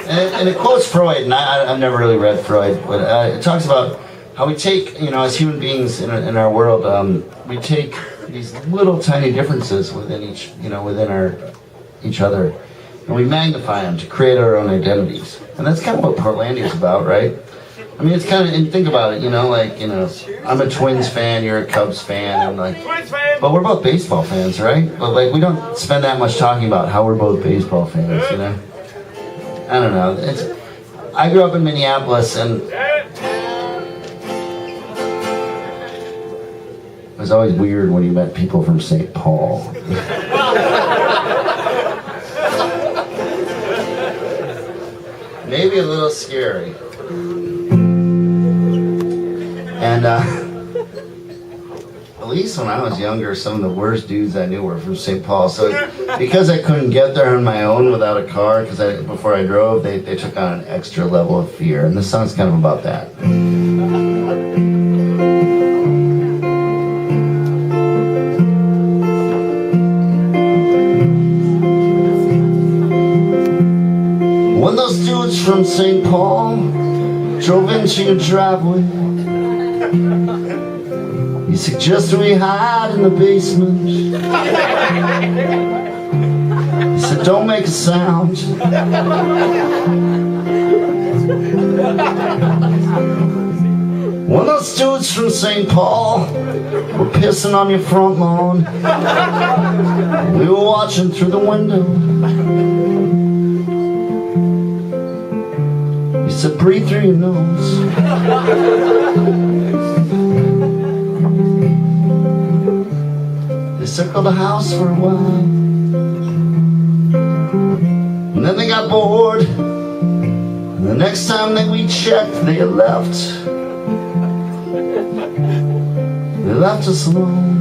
And it quotes Freud, and I've never really read Freud, but it talks about how we take, as human beings in our world, we take these little tiny differences within each other, and we magnify them to create our own identities. And that's kind of what Portlandia is about, right? I mean, it's kind of, and think about it, I'm a Twins fan, you're a Cubs fan, and but we're both baseball fans, right? But we don't spend that much talking about how we're both baseball fans, I don't know. I grew up in Minneapolis, and it was always weird when you met people from St. Paul. Maybe a little scary. And at least when I was younger, some of the worst dudes I knew were from St. Paul. So because I couldn't get there on my own without a car, before I drove, they took on an extra level of fear. And this song's kind of about that. When those dudes from St. Paul drove into your driveway, you suggested we hide in the basement. You said, don't make a sound. When those dudes from St. Paul were pissing on your front lawn, we were watching through the window. You said, breathe through your nose. They circled the house for a while, and then they got bored, and the next time that we checked, they had left. They left us alone.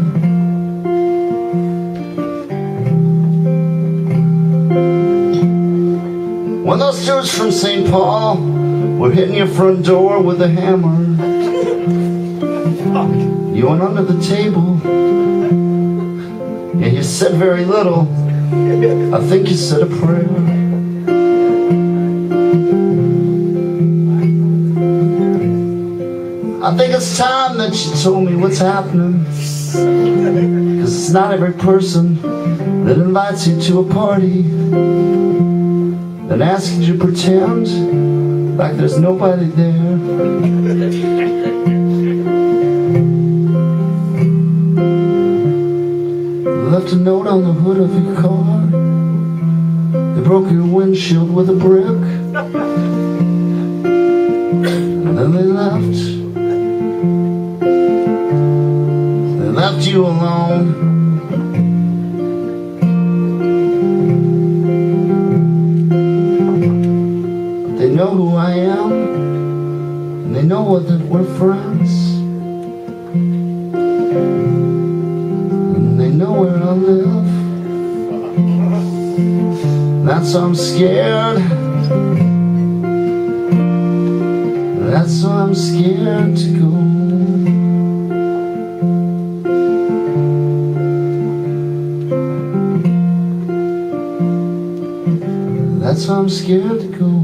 When those dudes from St. Paul were hitting your front door with a hammer, you went under the table. Yeah, you said very little. I think you said a prayer. I think it's time that you told me what's happening, 'cause it's not every person that invites you to a party and asks you to pretend like there's nobody there. You left a note on the hood of your car. They broke your windshield with a brick, and then they left. They left you alone. They know who I am, and they know that we're friends, and they know where I live. That's why I'm scared. That's why I'm scared to go. That's why I'm scared to go.